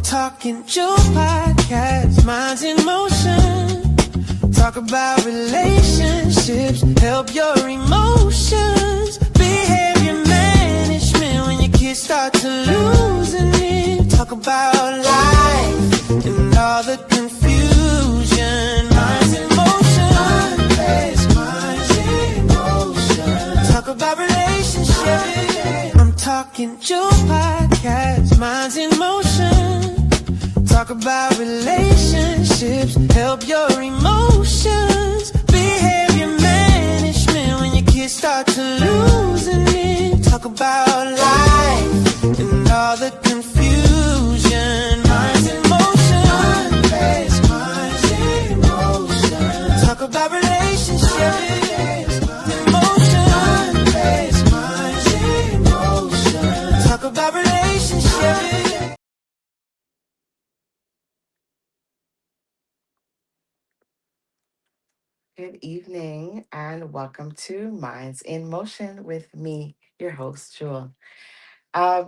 Talking Joe podcast, minds in motion. Talk about relationships, help your emotions. Behavior management when your kids start to losing it. Talk about life and all the confusion. Minds in motion. Minds in motion. Talk about relationships. I'm talking Joe podcast, minds in motion. Talk about relationships, help your emotions. Behavior management when your kids start to losing it. Talk about life and all the confusion. Minds in motion. Minds in motion. Talk about relationships. Emotion. Minds in motion. Talk about relationships. Good evening and welcome to Minds in Motion with me, your host, Jewel.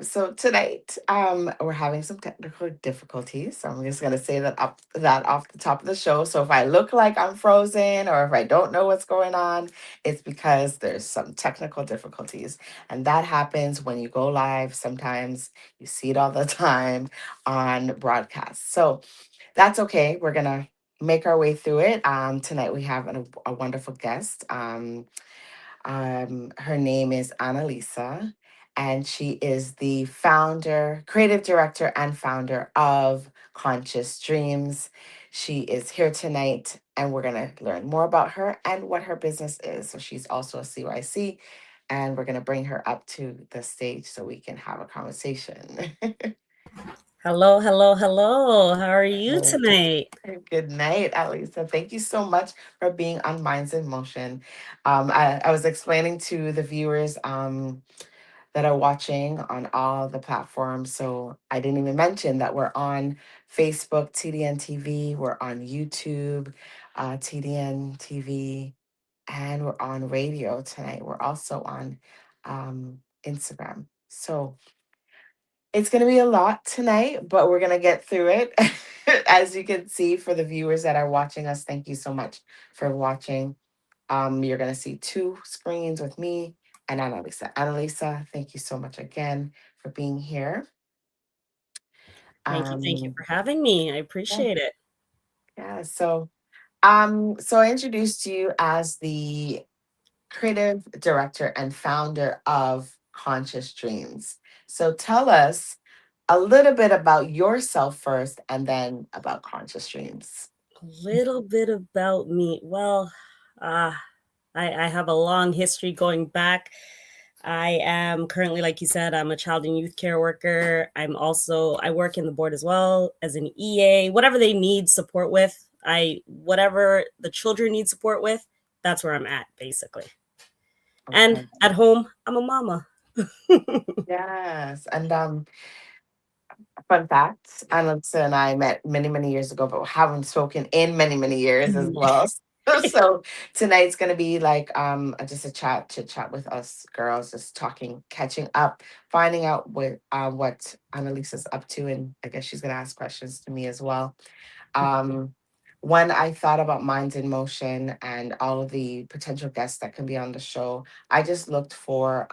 So tonight, we're having some technical difficulties. So I'm just gonna say that off the top of the show. So if I look like I'm frozen or if I don't know what's going on, it's because there's some technical difficulties. And that happens when you go live. Sometimes you see it all the time on broadcast. So that's okay. We're gonna make our way through it. Tonight we have a wonderful guest. Her name is Annalicia, and she is the founder, creative director, and founder of Conscious Dreams. She is here tonight, and we're gonna learn more about her and what her business is. So she's also a CYC, and we're gonna bring her up to the stage so we can have a conversation. Hello, hello, hello. How are you tonight? Good night, Alisa. Thank you so much for being on Minds in Motion. I was explaining to the viewers that are watching on all the platforms. So I didn't even mention that we're on Facebook, TDN TV, we're on YouTube, TDN TV, and we're on radio tonight. We're also on Instagram. So it's going to be a lot tonight, but we're going to get through it. As you can see, for the viewers that are watching us, thank you so much for watching. You're going to see two screens with me and Annalisa. Annalisa, thank you so much again for being here. Thank you Um, for having me. I yeah, appreciate it. yeah. So I introduced you as the creative director and founder of Conscious Dreams. So tell us a little bit about yourself first and then about Conscious Dreams. A little bit about me. Well, uh, I have a long history going back. I am currently, like you said, I'm a child and youth care worker. I work in the board as well as an EA, whatever they need support with. Whatever the children need support with, that's where I'm at, basically. And Okay. at home, I'm a mama. Yes. And fun fact, Alexa and I met many, many years ago, but haven't spoken in many, many years as well. So tonight's gonna be like just a chit chat with us girls, just talking, catching up, finding out what Annalisa's up to, and I guess she's gonna ask questions to me as well. Um when I thought about Minds in Motion and all of the potential guests that can be on the show, I just looked for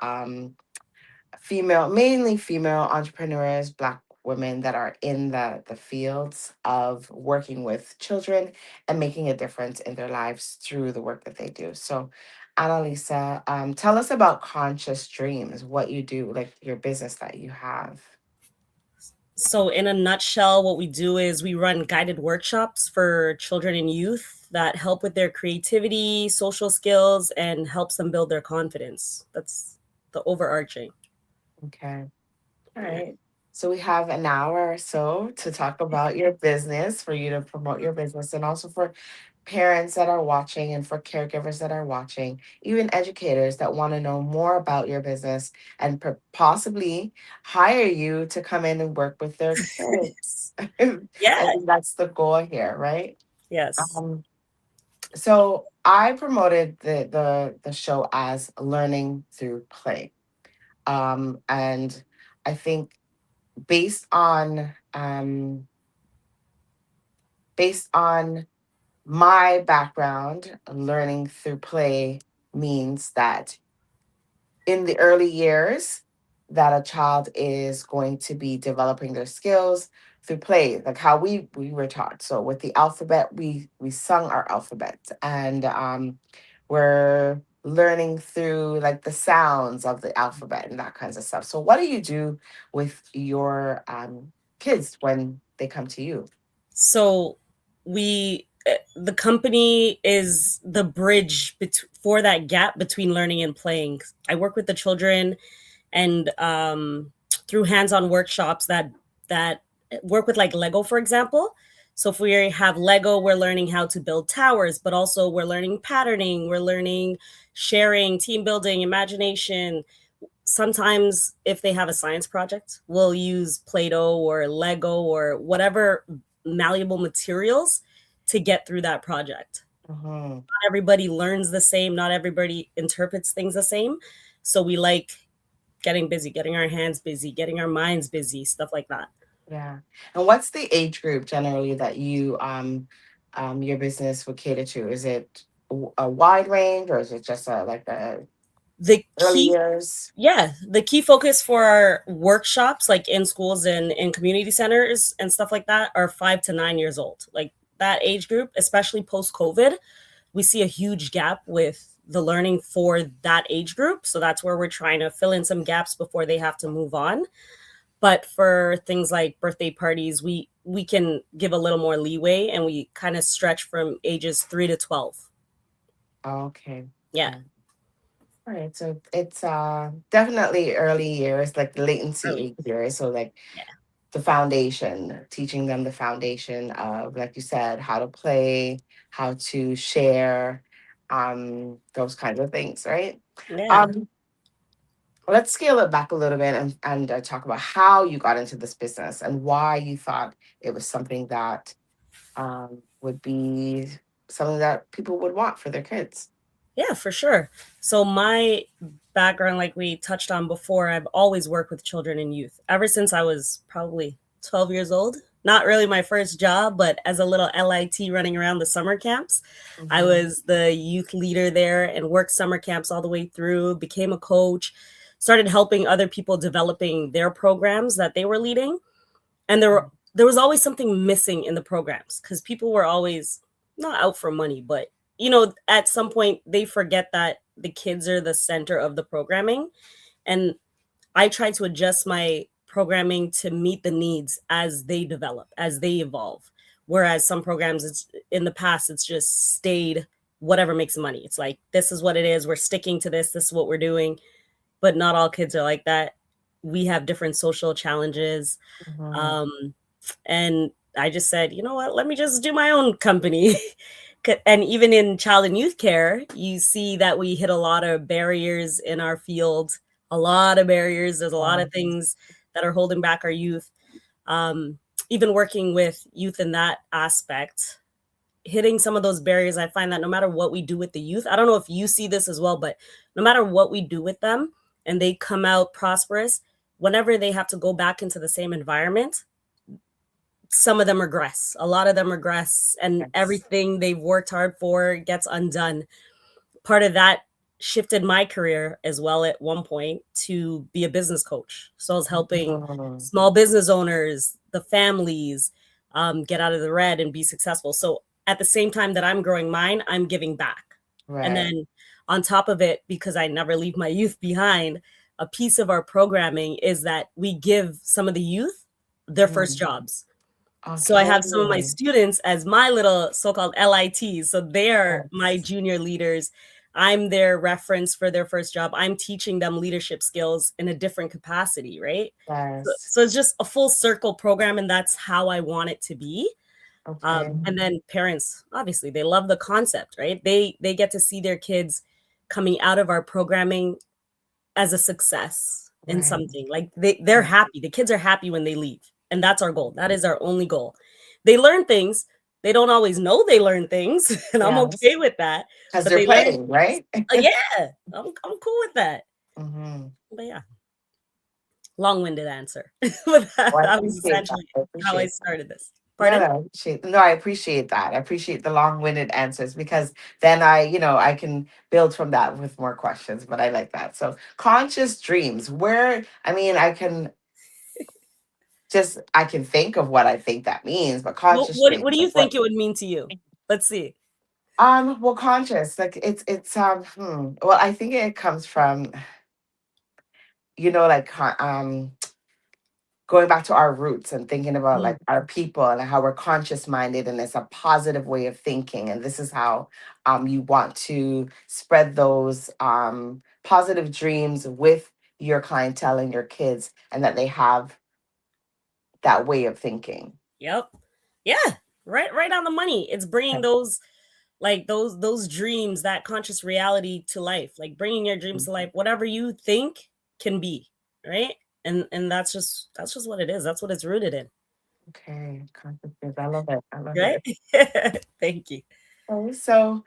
mainly female entrepreneurs, Black women that are in the fields of working with children and making a difference in their lives through the work that they do. So, Annalisa, tell us about Conscious Dreams, what you do, like your business that you have. So, in a nutshell, what we do is we run guided workshops for children and youth that help with their creativity, social skills, and helps them build their confidence. That's the overarching. Okay. All Yeah. right. So we have an hour or so to talk about your business, for you to promote your business, and also for parents that are watching and for caregivers that are watching, even educators that want to know more about your business and possibly hire you to come in and work with their kids. Yeah. I think that's the goal here, right? Yes. Um, so I promoted the show as learning through play. And I think based on based on my background, learning through play means that in the early years that a child is going to be developing their skills through play, like how we were taught. So with the alphabet, we sung our alphabet, and we're learning through like the sounds of the alphabet and that kinds of stuff. So what do you do with your kids when they come to you? So the company is the bridge for that gap between learning and playing. I work with the children, and through hands-on workshops that work with like Lego, for example. So if we have Lego, we're learning how to build towers, but also we're learning patterning, we're learning sharing, team building, imagination. Sometimes if they have a science project, we'll use Play-Doh or Lego or whatever malleable materials to get through that project. Mm-hmm. Not everybody learns the same, not everybody interprets things the same. So we like getting busy, getting our hands busy, getting our minds busy, stuff like that. Yeah. And what's the age group generally that your business would cater to? Is it a wide range, or is it just like the The early key years? Yeah, the key focus for our workshops, like in schools and in community centers and stuff like that, are 5 to 9 years old. Like that age group, especially post COVID, we see a huge gap with the learning for that age group. So that's where we're trying to fill in some gaps before they have to move on. But for things like birthday parties, we can give a little more leeway, and we kind of stretch from ages 3 to 12. Okay. Yeah. Yeah. All right. So it's definitely early years, like the latency Early. age years. So like Yeah. the foundation, teaching them the foundation of, like you said, how to play, how to share, those kinds of things, right? Yeah. Um, let's scale it back a little bit and talk about how you got into this business and why you thought it was something that would be something that people would want for their kids. Yeah, for sure. So my background, like we touched on before, I've always worked with children and youth ever since I was probably 12 years old. Not really my first job, but as a little LIT running around the summer camps, I Hmm. was the youth leader there and worked summer camps all the way through, became a coach, started helping other people developing their programs that they were leading. And there was always something missing in the programs because people were always not out for money, but at some point they forget that the kids are the center of the programming. And I try to adjust my programming to meet the needs as they develop, as they evolve. Whereas some programs, it's in the past, it's just stayed whatever makes money. It's like, this is what it is. We're sticking to this. This is what we're doing. But not all kids are like that. We have different social challenges. Hmm. Um, and I just said, you know what, let me just do my own company. And even in child and youth care, you see that we hit a lot of barriers in our field, a lot of barriers. There's a lot of things that are holding back our youth. Um, Even working with youth in that aspect, hitting some of those barriers, I find that no matter what we do with the youth, I don't know if you see this as well, but no matter what we do with them and they come out prosperous, whenever they have to go back into the same environment, some of them regress. A lot of them regress, and Yes. everything they've worked hard for gets undone. Part of that shifted my career as well at one point to be a business coach. So I was helping Mhm. small business owners, the families, get out of the red and be successful. So at the same time that I'm growing mine, I'm giving back. And Right. then on top of it, because I never leave my youth behind, a piece of our programming is that we give some of the youth their first Mhm. jobs. So I Okay. have some of my students as my little so-called LITs. So they're my Yes. junior leaders. I'm their reference for their first job. I'm teaching them leadership skills in a different capacity, right? So, Yes. so it's just a full circle program, and that's how I want it to be. Okay. And then parents, obviously, they love the concept, right? They get to see their kids coming out of our programming as a success in Right. something. Like they're Right. happy. The kids are happy when they leave. And that's our goal. That is our only goal. They learn things. They don't always know they learn things, and I'm okay Yes. with that. Because But they're they learn, playing, right? yeah, I'm cool with that. Hmm. But yeah. Long-winded answer. But Oh, I that was appreciate that. essentially I how I appreciate that. started this. No, Pardon? no, I appreciate that. I appreciate the long-winded answers because then I can build from that with more questions, but I like that. So conscious dreams, I mean, I can think of what I think that means, but What conscious what dreams, what do you like think it would mean to you? Let's see. well, conscious, like well, I think it comes from, like, going back to our roots and thinking about Mm. like our people and how we're conscious minded and it's a positive way of thinking, and this is how you want to spread those positive dreams with your clientele and your kids, and that they have that way of thinking. Yep. Yeah. Right on the money. It's bringing those like those dreams, that conscious reality to life, like bringing your dreams to life. Whatever you think can be, right? And that's just what it is. That's what it's rooted in, Okay, consciousness. I love it. I love right? it. Thank you. Okay, so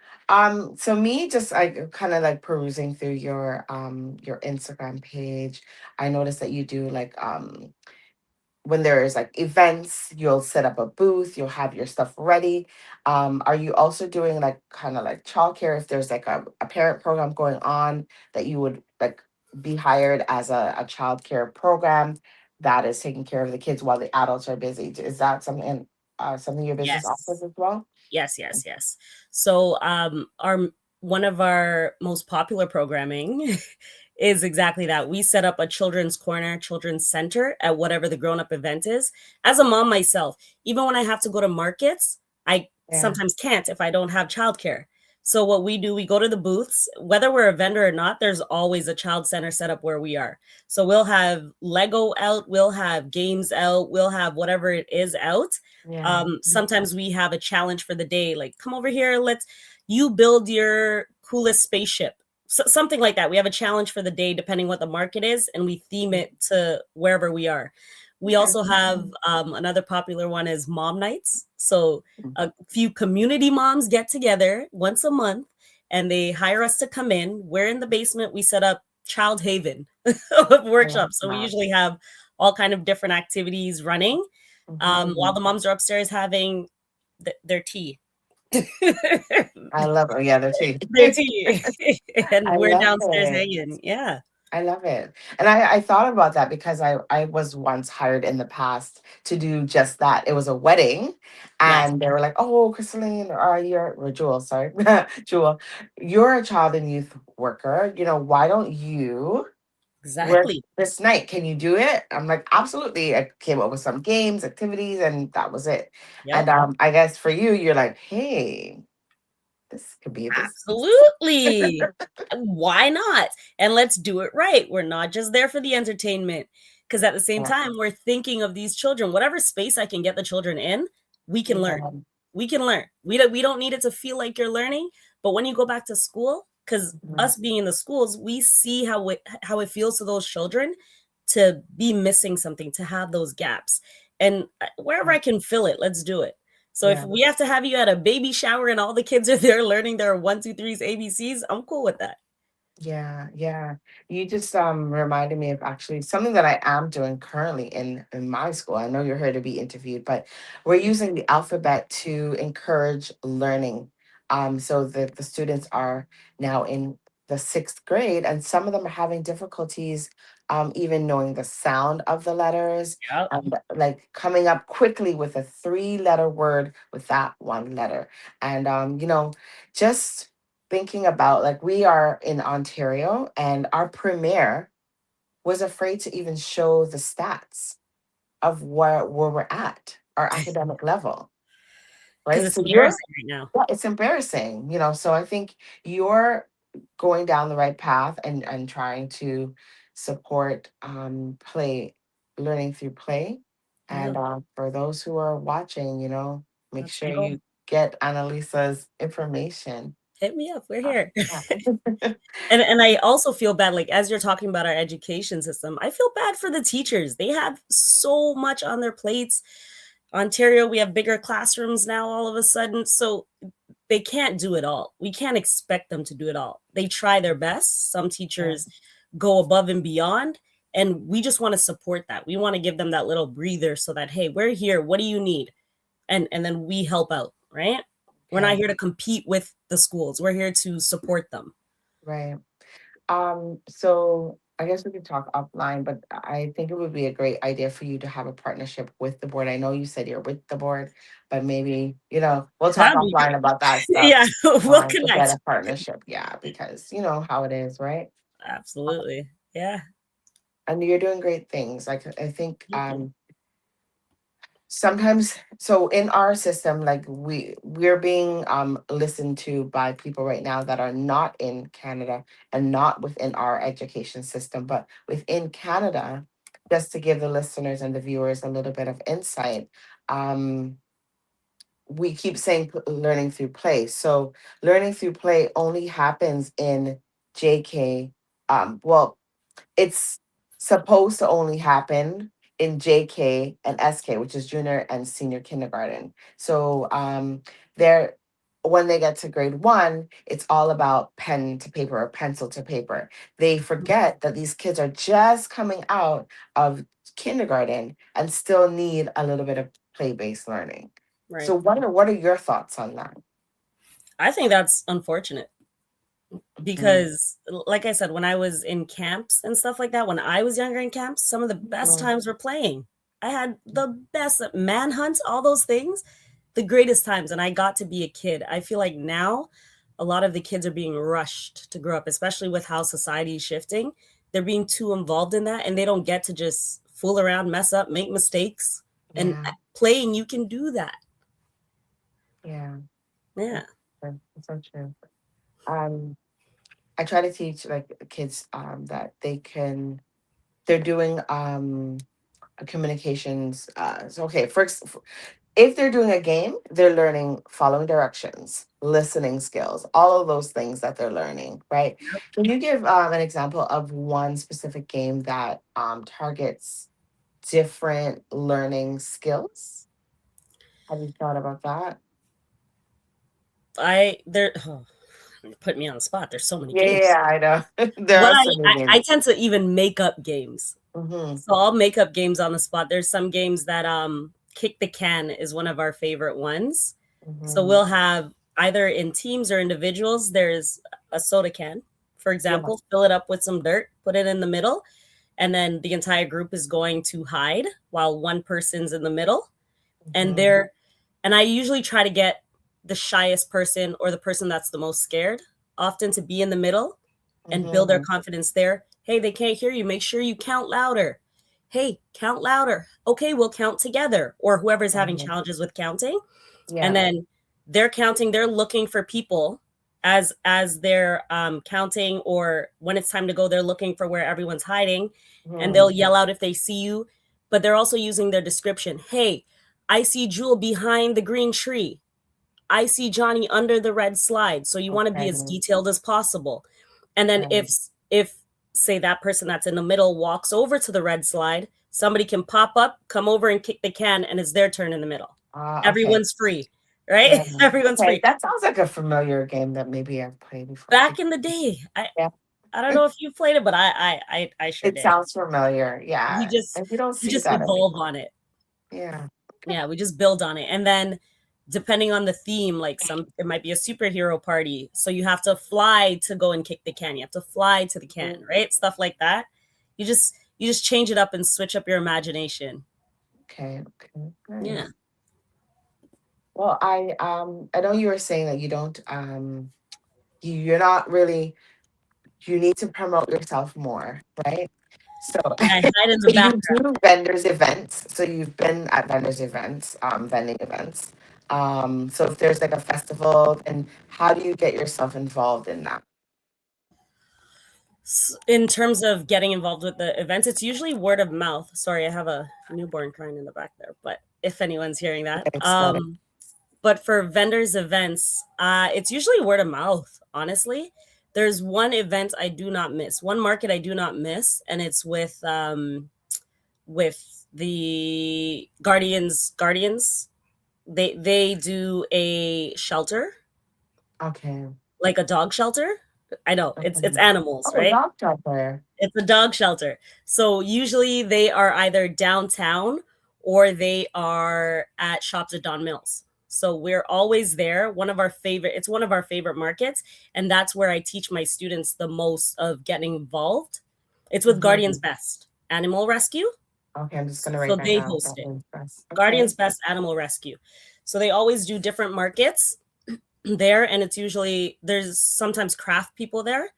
me just like kind of like perusing through your Instagram page, I noticed that you do like when there's like events, you'll set up a booth, you'll have your stuff ready. Are you also doing like kind of like childcare if there's like a parent program going on that you would like be hired as a childcare program that is taking care of the kids while the adults are busy? Is that something your business offers Yes. as well? Yes. So, our one of our most popular programming is exactly that. We set up a children's corner, children's center at whatever the grown-up event is. As a mom myself, even when I have to go to markets, I Yeah, sometimes can't if I don't have childcare. So what we do, we go to the booths, whether we're a vendor or not, there's always a child center set up where we are. So we'll have Lego out, we'll have games out, we'll have whatever it is out. yeah. Sometimes we have a challenge for the day, like come over here, let's you build your coolest spaceship, so, something like that. We have a challenge for the day depending what the market is, and we theme it to wherever we are. We Okay. also have another popular one is mom nights. So a few community moms get together once a month and they hire us to come in. We're in the basement. We set up child haven workshops. So we Wow. usually have all kind of different activities running while Mhm. the moms are upstairs having their tea. I love it. Yeah, the tea. Their tea. And I we're love downstairs it. hanging. Yeah. I love it. And I thought about that because I was once hired in the past to do just that. It was a wedding Yes. and they were like, oh, Crystalline, or Jewel, sorry, Jewel, you're a child and youth worker. Why don't you work Exactly. this night? Can you do it? I'm like, absolutely. I came up with some games, activities, and that was it. And Yep. I guess for you, you're like, hey, this could be a business. Absolutely. Why not? And let's do it right. We're not just there for the entertainment. Because at the same Yeah. time, we're thinking of these children. Whatever space I can get the children in, we can learn. Yeah. We can learn. We don't need it to feel like you're learning. But when you go back to school, because Mhm. us being in the schools, we see how it feels to those children to be missing something, to have those gaps. And wherever I can fill it, let's do it. So if Yeah. we have to have you at a baby shower and all the kids are there learning their 1, 2, 3s, ABCs, I'm cool with that. Yeah, yeah. You just reminded me of actually something that I am doing currently in my school. I know you're here to be interviewed, but we're using the alphabet to encourage learning. So the students are now in the sixth grade, and some of them are having difficulties even knowing the sound of the letters Yep. and like coming up quickly with a three-letter word with that one letter. And just thinking about like we are in Ontario and our premier was afraid to even show the stats of where we're at, our academic level, Because right? it's So you're embarrassing right now. yeah, it's embarrassing, so I think you're going down the right path and trying to support play, learning through play. Yeah, And for those who are watching, make that's the sure goal. you get Annalisa's information. Hit me up. We're Uh, here. yeah. And I also feel bad, like as you're talking about our education system, I feel bad for the teachers. They have so much on their plates. Ontario, we have bigger classrooms now all of a sudden. So they can't do it all. We can't expect them to do it all. They try their best. Some Yeah. teachers go above and beyond. And we just want to support that. We want to give them that little breather so that, hey, we're here. What do you need? And then we help out, right? We're not Okay. here to compete with the schools. We're here to support them. Right. So I guess we could talk offline, but I think it would be a great idea for you to have a partnership with the board. I know you said you're with the board, but maybe, we'll talk That'd be offline great. about that stuff. Yeah, we'll To get connect. a partnership, yeah, because you know how it is, right? Absolutely. Yeah. And you're doing great things. Like I think Thank you. sometimes, so in our system, like we're being listened to by people right now that are not in Canada and not within our education system, but within Canada. Just to give the listeners and the viewers a little bit of insight, um we keep saying learning through play. So learning through play only happens in JK. Well, it's supposed to only happen in JK and SK, which is junior and senior kindergarten. So they're when they get to grade one, it's all about pen to paper or pencil to paper. They forget that these kids are just coming out of kindergarten and still need a little bit of play-based learning. So Right. what are your thoughts on that? I think that's unfortunate Mm, because, like I said, when I was in camps and stuff like that, when I was younger in camps, some of the best mm, times were playing. I had the best manhunt, all those things, the greatest times. And I got to be a kid. I feel like now a lot of the kids are being rushed to grow up, especially with how society is shifting. They're being too involved in that and they don't get to just fool around, mess up, make mistakes. And yeah, playing, you can do that. yeah. Yeah. That's true. That's so true. Um, I try to teach like kids that they're doing communications. So okay, if they're doing a game, they're learning following directions, listening skills, all of those things that they're learning, right? Can you give an example of one specific game that targets different learning skills? Have you thought about that? Oh, put me on the spot. There's so many Yeah, games. yeah, I know. There What are so many I games. tend to even make up games. Mm-hmm. So I'll make up games on the spot. There's some games that kick the can is one of our favorite ones. So Mm-hmm. we'll have either in teams or individuals, there's a soda can, for Yeah. example, fill it up with some dirt, put it in the middle, and then the entire group is going to hide while one person's in the middle. And Mm-hmm. they're and I usually try to get the shyest person or the person that's the most scared often to be in the middle and build their Mm-hmm. confidence there. Hey, they can't hear you. Make sure you count louder. Hey, count louder. Okay, we'll count together. Or whoever's having Mm-hmm. challenges with counting. And Yeah. then they're counting, they're looking for people as they're counting, or when it's time to go, they're looking for where everyone's hiding and Mm-hmm. they'll yell out if they see you. But they're also using their description. Hey, I see Jewel behind the green tree. I see Johnny under the red slide. So you want to be Okay. as detailed as possible. And then Okay. if say that person that's in the middle walks over to the red slide, somebody can pop up, come over and kick the can, and it's their turn in the middle. Okay. Everyone's free, right? Yeah. Everyone's Okay. free. That sounds like a familiar game that maybe I've played before too. Back in the day, Yeah. I don't know if you played it, but I sure It did. sounds familiar. We Yeah. just And we don't we see just that evolve anymore. on it. Yeah. Okay. Yeah, we just build on it. And then depending on the theme, like some it might be a superhero party. So you have to fly to go and kick the can. You have to fly to the can, Mm, right? Stuff like that. You just change it up and switch up your imagination. okay. Okay. Yeah. Nice. Well, I know you were saying that you don't you're not really you need to promote yourself more, right? So Yeah, I hide in the you background. do vendors events. So you've been at vendors events, vending events. So if there's like a festival, and how do you get yourself involved in that? In terms of getting involved with the events, it's usually word of mouth. Sorry, I have a newborn crying in the back there, but if anyone's hearing that. Okay, sorry. But for vendors events, it's usually word of mouth, honestly. There's one event I do not miss, one market I do not miss, and it's with the Guardians. They do a shelter, Okay. like a dog shelter. I know it's Okay. animals, Oh, right? dog shelter. It's a dog shelter. So usually they are either downtown or they are at Shops at Don Mills. So we're always there. It's one of our favorite markets. And that's where I teach my students the most of getting involved. It's with Guardians Mhm. Best Animal Rescue. Okay, I'm just gonna write So that they down. host it. Okay. Guardians Best Animal Rescue. So they always do different markets there. And it's usually, there's sometimes craft people there.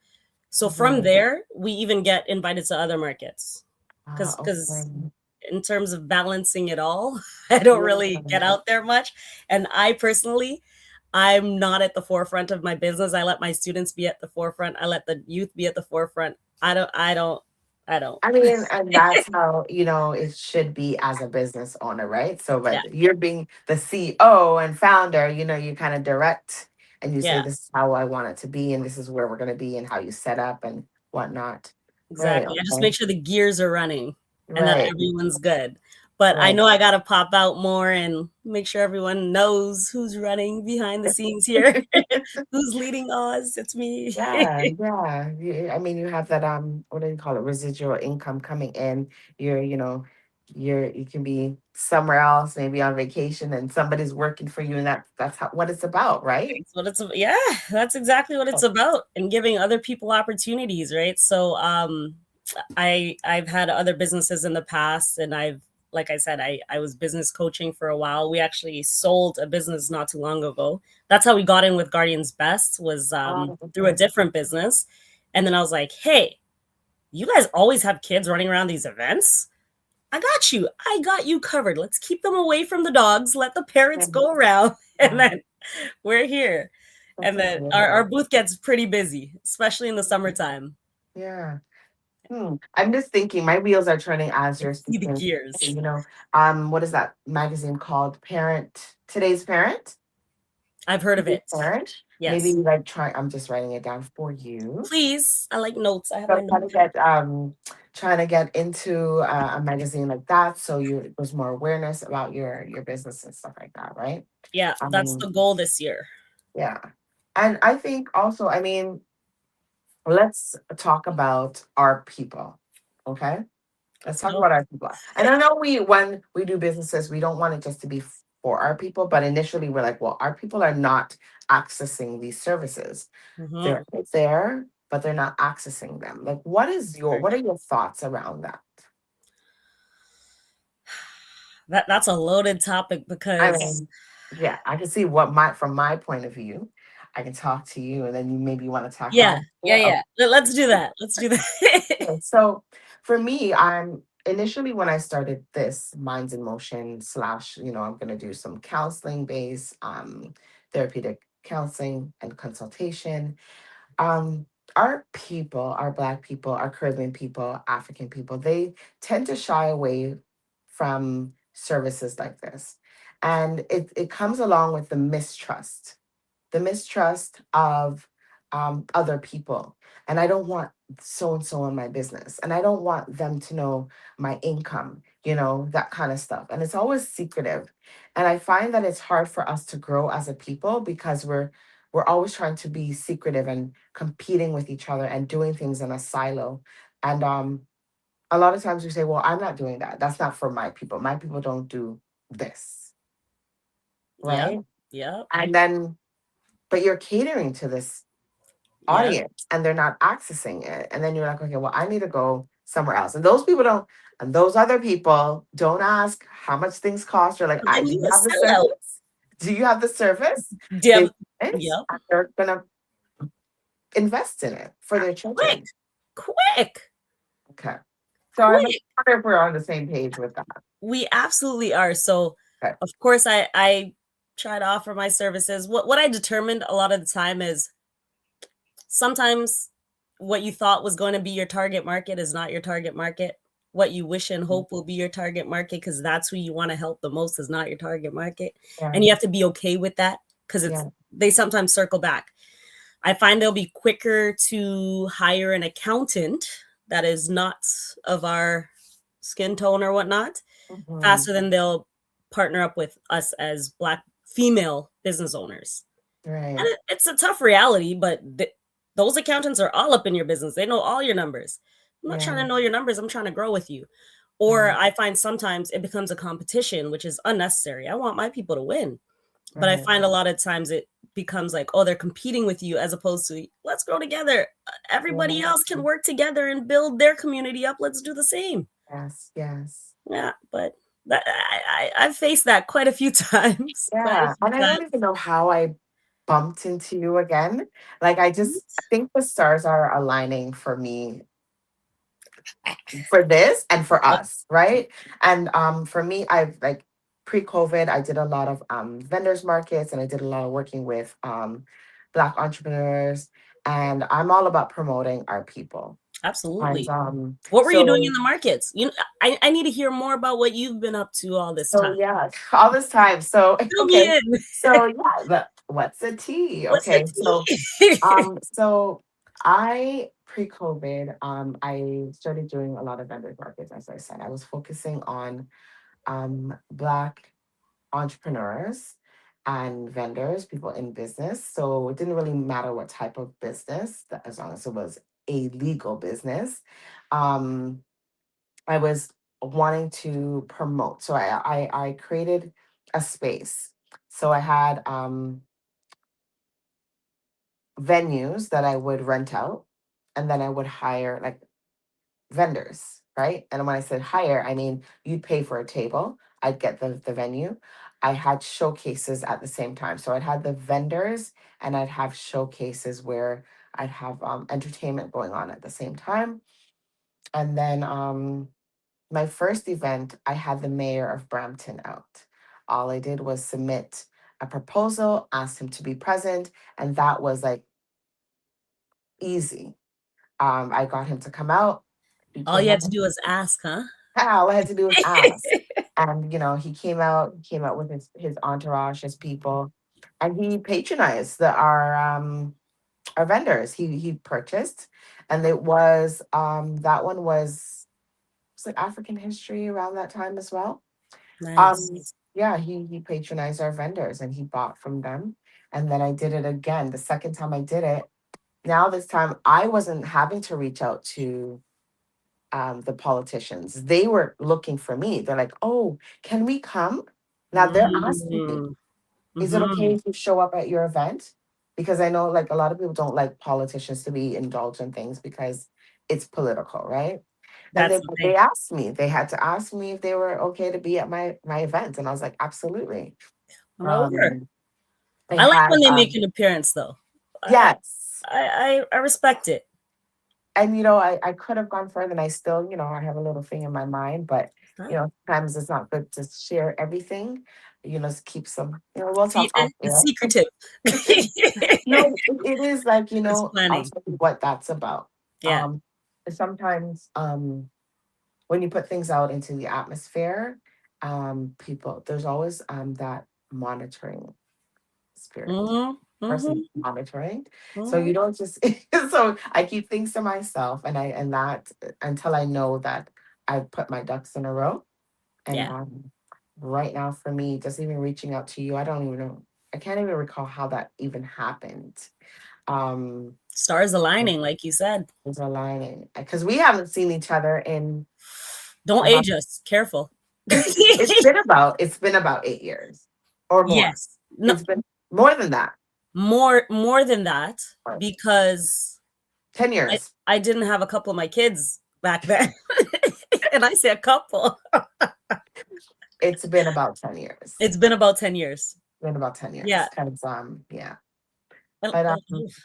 So from Mhm. there, we even get invited to other markets because Okay. in terms of balancing it all, I don't really Yeah. get out there much. And I personally, I'm not at the forefront of my business. I let my students be at the forefront. I let the youth be at the forefront. I don't. I mean, and that's how, it should be as a business owner, right? So, Yeah, but you're being the CEO and founder, you kind of direct and you say, yeah, this is how I want it to be, and this is where we're going to be, and how you set up and whatnot. Right. exactly. I just Okay. make sure the gears are running and that Right. everyone's good. But I Right. know I got to pop out more and make sure everyone knows who's running behind the scenes here, who's leading us. It's me. Yeah, yeah. I mean, you have that what do you call it? Residual income coming in. You can be somewhere else, maybe on vacation, and somebody's working for you, and that's what it's about, right? Yeah, that's exactly what it's about, and giving other people opportunities, right? So I've had other businesses in the past, and like I said, I was business coaching for a while. We actually sold a business not too long ago. That's how we got in with Guardians Best, was Oh, through a okay. different business. And then I was like, hey, you guys always have kids running around these events. I got you. I got you covered. Let's keep them away from the dogs. Let the parents Yeah, go around. And yeah, then we're here. that's And a then good our one. booth gets pretty busy, especially in the summertime. Yeah. I'm just thinking, my wheels are turning as I you're see the speaking. gears. What is that magazine called? Today's Parent? I've heard of Today's it. Parent? Maybe Yes. like I'm just writing it down for you. Please. I like notes. I have So my I'm trying to notes. get into a magazine like that, so there's more awareness about your business and stuff like that, right? Yeah, that's Um, the goal this year. yeah, and I think also, I mean, let's talk about our people, okay? Let's Let's talk go. about our people. And I know when we do businesses, we don't want it just to be for our people, but initially we're like, well, our people are not accessing these services. Mhm. They're there, but they're not accessing them. Like, Sure. what are your thoughts around that? That's a loaded topic I because mean, yeah, I can see from my point of view, I can talk to you, and then you maybe want to tackle yeah, on. yeah, Yeah. yeah. Let's do that. Let's do that. Okay. So for me, I'm initially when I started this Minds in Motion slash, I'm going to do some counseling based, therapeutic counseling and consultation. um our people, our Black people, our Caribbean people, African people, they tend to shy away from services like this, and it comes along with the mistrust of other people. And I don't want so and so in my business. And I don't want them to know my income, that kind of stuff. And it's always secretive. And I find that it's hard for us to grow as a people because we're always trying to be secretive and competing with each other and doing things in a silo. And a lot of times we say, well, I'm not doing that. That's not for my people. My people don't do this. Yep. Right. Yep. And then, but you're catering to this Yep. audience and they're not accessing it. And then you're like, okay, well, I need to go somewhere else. And those people don't, and those other people don't ask how much things cost. You're like, And then do you you a have the sellout. service? Do you have the service? They Yep. want it, Yep. and they're gonna invest in it for their Quick. children. Quick. Okay. So I'm Quick. wonder if we're on the same page with that. We absolutely are. So Okay. of course I try to offer my services. What I determined a lot of the time is sometimes what you thought was going to be your target market is not your target market. What you wish and hope will be your target market because that's who you want to help the most is not your target market. Yeah. And you have to be okay with that because Yeah. they sometimes circle back. I find they'll be quicker to hire an accountant that is not of our skin tone or whatnot, Mhm. faster than they'll partner up with us as Black female business owners. And Right. it's a tough reality, but those accountants are all up in your business. They know all your numbers. I'm not Yeah. trying to know your numbers. I'm trying to grow with you. Or Right. I find sometimes it becomes a competition, which is unnecessary. I want my people to win. But I Right. find a lot of times it becomes like, oh, they're competing with you as opposed to let's grow together. Everybody Yeah. else can work together and build their community up. Let's do the same. Yes. Yes. Yeah, but I've faced that quite a few times. Quite a Yeah. few And I don't times. even know how I bumped into you again. Like I think the stars are aligning for me for this and for us, right? And for me, I've like pre-COVID, I did a lot of vendors markets and I did a lot of working with Black entrepreneurs. And I'm all about promoting our people. And Absolutely. What were you doing in so the markets? I need to hear more about what you've been up to all this so time. yeah, all this time. So Fill me okay. in. So yeah, what's a tea? What's the Okay. So tea? so I pre-COVID, I started doing a lot of vendor markets, as I said. I was focusing on Black entrepreneurs and vendors, people in business. So it didn't really matter what type of business, as long as it was a legal business. Um, I was wanting to promote. So I created a space. So I had venues that I would rent out, and then I would hire like vendors, right? And when I said hire, I mean you'd pay for a table, I'd get the venue. I had showcases at the same time. So I'd have the vendors and I'd have showcases where I'd have entertainment going on at the same time. And then my first event, I had the mayor of Brampton out. All I did was submit a proposal, asked him to be present, and that was like easy. I got him to come out. He All came you had out. to do was ask, huh? All I had to do was ask. And he came out with his entourage, his people, and he patronized our vendors. He purchased, and it was that one was it African history around that time as well. Nice. Yeah, he patronized our vendors and he bought from them. And then I did it again. The second time I did it, now this time I wasn't having to reach out to the politicians. They were looking for me. They're like, "Oh, can we come?" Now they're asking me, Mm. "Is it okay Mhm. if you show up at your event?" Because I know like a lot of people don't like politicians to be indulged in things because it's political, right? And That's the they thing. asked me. They had to ask me if they were okay to be at my event, and I was like, "Absolutely." I'm over. Um, they I like had when they make an appearance, though. I yes. I respect it. And I could have gone further and I still, I have a little thing in my mind, but Huh? sometimes it's not good to share everything. Just keep some, we'll See, talk off it's air. secretive. No, it is like, It's I'll planning. tell you what that's about. Yeah. Sometimes when you put things out into the atmosphere, people, there's always that monitoring spirit. Mhm. Person Mhm. monitoring. So Mhm. you don't just so I keep things to myself and that until I know that I put my ducks in a row. And Yeah. right now for me, just even reaching out to you, I don't even know. I can't even recall how that even happened. Um Stars aligning, like you said. was aligning because we haven't seen each other in Don't about age us. Careful. it's been about 8 years or more. Yes. No, It's been more than that. more than that, Or because 10 I years. I didn't have a couple of my kids back then. And I say a couple. It's been about 10 years. It's been about 10 years. Been about 10 Yeah. years. Because yeah. Well, But it's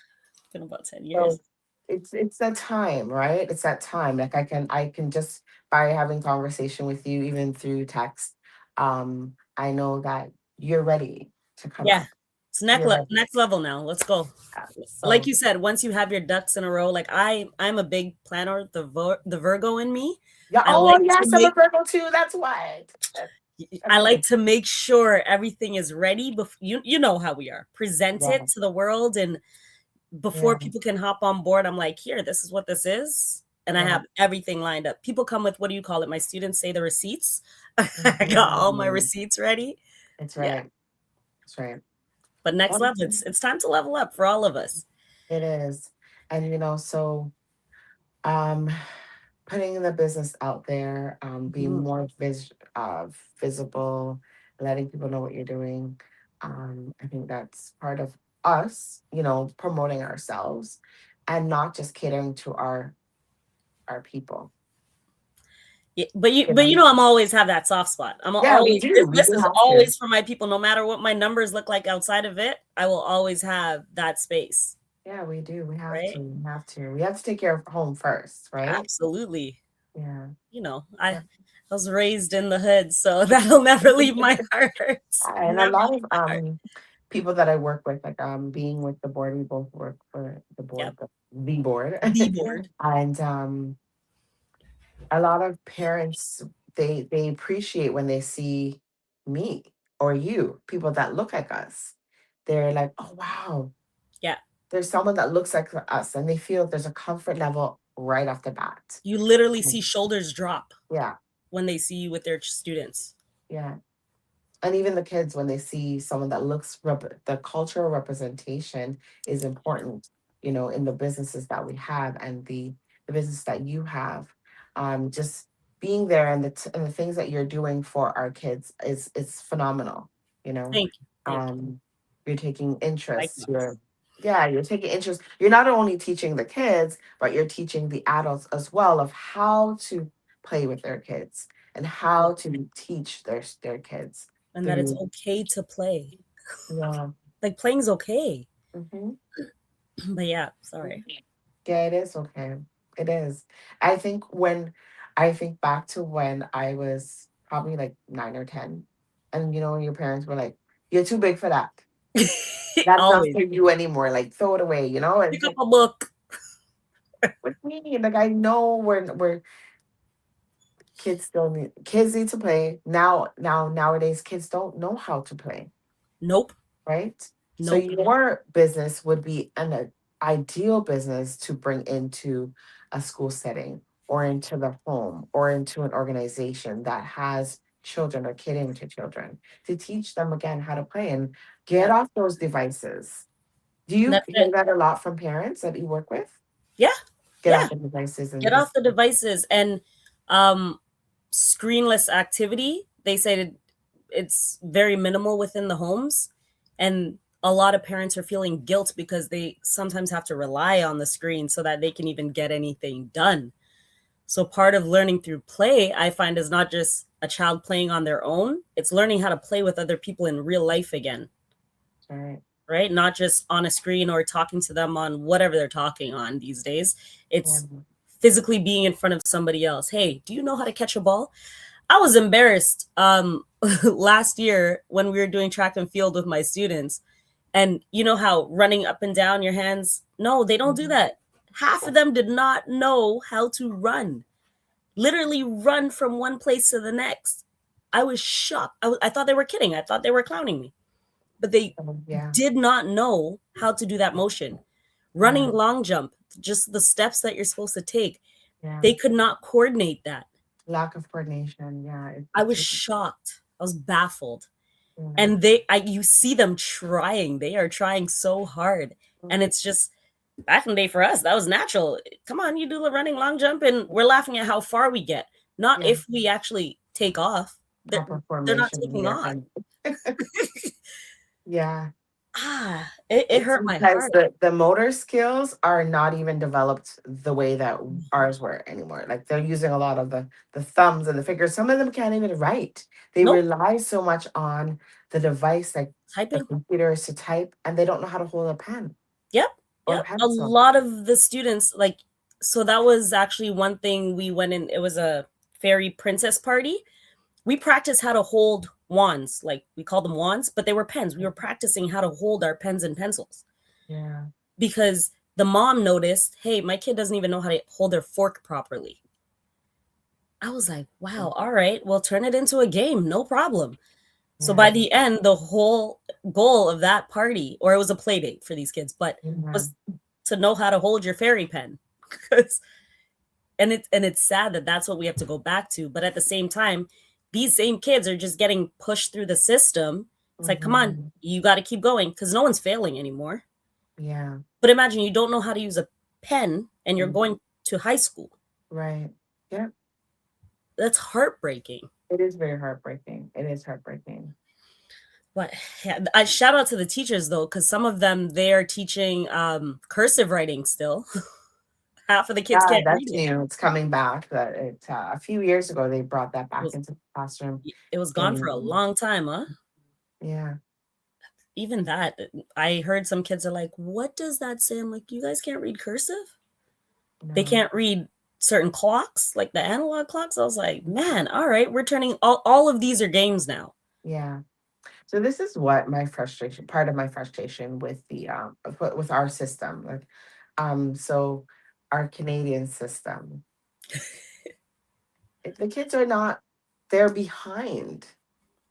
been about 10 so years. it's that time, right? It's that time. Like I can just by having conversation with you, even through text, I know that you're ready to come Yeah. out. It's You're ready. next level now. Let's go. Like So you said, once you have your ducks in a row, like I'm a big planner, the Virgo in me. yeah, I oh like to yes, I'm a make Virgo too. That's why. I That's like right. to make sure everything is ready before you know how we are. Present Yeah, it to the world, and before yeah, people can hop on board, I'm like, here, this is what this is. And I yeah. have everything lined up. People come with, what do you call it? My students say the receipts. I got all my Mhm. receipts ready. It's Yeah. right. It's right. But next Well, level, it's time to level up for all of us. it is. And so um putting the business out there, being Mhm. more visible, letting people know what you're doing. I think that's part of us, promoting ourselves and not just catering to our people. Yeah, but You you know? know I'm always have that soft spot. I'm Yeah, we always do. We this do is have to. always for my people. No matter what my numbers look like outside of it, I will always have that space. Yeah, we do. We have Right? to. We have to. We have to take care of home first, right? Absolutely. Yeah. You know, Yeah. I was raised in the hood, so that'll never leave my heart. And a Never lot leave of my heart. people that I work with, like being with the board, we both work for the Yep. board, the board. The board. And a lot of parents, they appreciate when they see me or you, people that look like us. They're like, oh wow, Yeah. there's someone that looks like us, and they feel there's a comfort level right off the bat. You literally Mm. see shoulders drop Yeah, when they see you with their students. yeah. And even the kids, when they see someone that looks the cultural representation is important, in the businesses that we have and the business that you have. Just being there and and the things that you're doing for our kids is phenomenal. you know Thank you. Thank you. um you're taking interest. Likewise. You're taking interest. You're not only teaching the kids, but you're teaching the adults as well of how to play with their kids and Yeah. how to teach their kids And that it's through. okay to play. Yeah. Like playing's okay. Hmm. But yeah, sorry. Yeah, it is okay. It is. I think back to when I was probably like 9 or 10, and your parents were like, "You're too big for that. That's not Always. for you anymore. Like, throw it away." And Pick it's up like, a book. with me, like I know we're kids need to play nowadays. Kids don't know how to play. Nope. Right? So Nope. your business would be an ideal business to bring into a school setting or into the home or into an organization that has children or catering to children to teach them again how to play and get Yep. off those devices. Do you That's hear it. that a lot from parents that you work with? Yeah. Get Yeah. off the devices and Get just off the devices and um screenless activity. They say it's very minimal within the homes, and a lot of parents are feeling guilt because they sometimes have to rely on the screen so that they can even get anything done. So part of learning through play, I find, is not just a child playing on their own, it's learning how to play with other people in real life again, all right. right? Not just on a screen or talking to them on whatever they're talking on these days. Yeah. It's physically being in front of somebody else. Hey, do you know how to catch a ball? I was embarrassed last year when we were doing track and field with my students. And you know how running up and down your hands? No, they don't do Mhm. that. Half of them did not know how to run, literally run from one place to the next. I was shocked. I thought they were kidding. I thought they were clowning me, but they Yeah. did not know how to do that motion. Yeah. Running long jump, just the steps that you're supposed to take, Yeah. they could not coordinate that. Lack of coordination. Yeah. I was shocked. I was baffled. Yeah. And you see them trying. They are trying so hard. And it's just back in the day for us, that was natural. Come on, you do the running long jump, and we're laughing at how far we get, not Yeah. if we actually take off. Proper They're not formation in taking your off. hand. Yeah. It It's hurt my because heart. the motor skills are not even developed the way that ours were anymore. Like they're using a lot of the thumbs and the fingers. Some of them can't even write. They Nope. rely so much on the device, like the Typing. computers to type, and they don't know how to hold a pen Yep. or a Yep. A pencil. lot of the students, like, so that was actually one thing we went in. It was a fairy princess party. We practiced how to hold wands. Like, we called them wands, but they were pens. We were practicing how to hold our pens and pencils Yeah. because the mom noticed, hey, my kid doesn't even know how to hold their fork properly. I was like, wow, all right, well, turn it into a game, no problem. So by Yeah. the end, the whole goal of that party, or it was a play date for these kids, but Yeah. was to know how to hold your fairy pen. and it's sad that that's what we have to go back to. But at the same time, these same kids are just getting pushed through the system. It's like, come on, Mhm. you got to keep going because no one's failing anymore. Yeah. But imagine you don't know how to use a pen and you're Mhm. going to high school. Right. Yeah. That's heartbreaking. It is very heartbreaking. It is heartbreaking. But yeah, I shout out to the teachers though, because some of them they are teaching cursive writing still. Half of the kids Yeah, can't read that's it. new. It's coming back. That it a few years ago they brought that It back was, into the classroom. it was gone for a And long time, huh? yeah, Even that, I heard some kids are like, "What does that say?" I'm like, "You guys can't read cursive? They no, can't read certain clocks, like the analog clocks." I was like, "Man, all right, we're turning all of these are games now." yeah. So this is what my frustration, part of my frustration with the with our system, like, so our Canadian system, the kids are not, they're behind.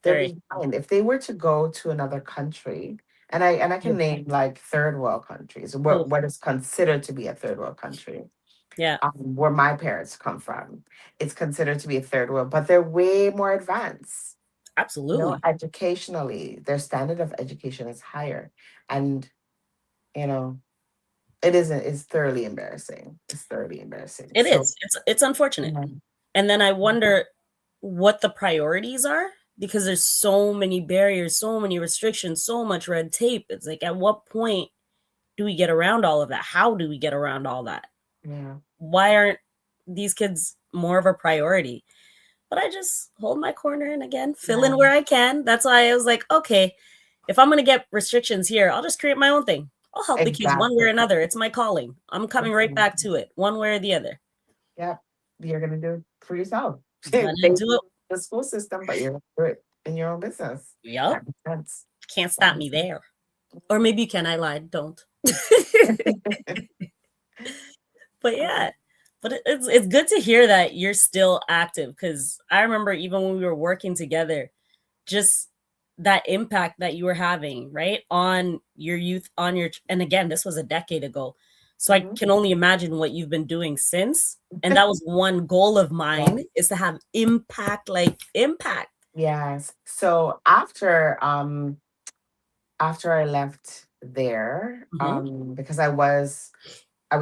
They're Very. behind. If they were to go to another country, and I can name like third world countries, Oh, what is considered to be a third world country, yeah, where my parents come from, it's considered to be a third world, but they're way more advanced. absolutely. Educationally, their standard of education is higher, and you know, it isn't. It's thoroughly embarrassing. It's thoroughly embarrassing. It So, is. It's unfortunate. yeah, And then I wonder what the priorities are because there's so many barriers, so many restrictions, so much red tape. It's like, at what point do we get around all of that? How do we get around all that? yeah, Why aren't these kids more of a priority? But I just hold my corner and again, fill in yeah, where I can. That's why I was like, okay, if I'm going to get restrictions here, I'll just create my own thing. I'll help the kids one way exactly. or another. It's my calling. I'm coming right back Exactly. to it, one way or the other. Yeah, you're gonna do it for yourself. Gonna They do it. the school system, but you're gonna do it in your own business. Yep. That makes sense. Can't That stop me makes there. Or maybe you can. I lied. Don't. sense. But yeah, but it's good to hear that you're still active because I remember even when we were working together, just that impact that you were having, right, on your youth, on your, and again, this was a decade ago. So I Mhm. can only imagine what you've been doing since. And that was one goal of Yeah. mine is to have impact, like impact. Yes. So after I left there, Hmm. because I was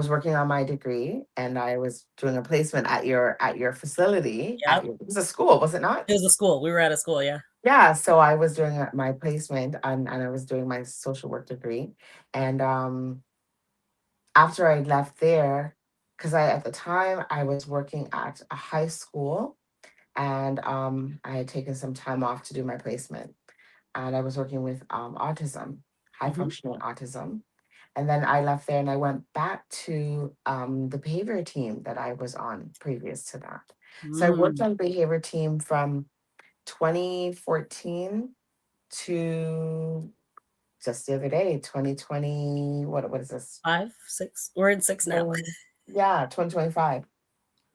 working on my degree and I was doing a placement at your facility, Yep. it was a school, was it not? It was a school. We were at a school. Yeah. Yeah, so I was doing my placement, and I was doing my social work degree. And after I left there, because I at the time I was working at a high school, and I had taken some time off to do my placement, and I was working with autism, high Hmm. functioning autism. And then I left there and I went back to the behavior team that I was on previous to that. So I worked Mm, on behavior team from 2014 to just the other day, 2020. What is this? 5, 6. We're in 6 now. Yeah, 2025.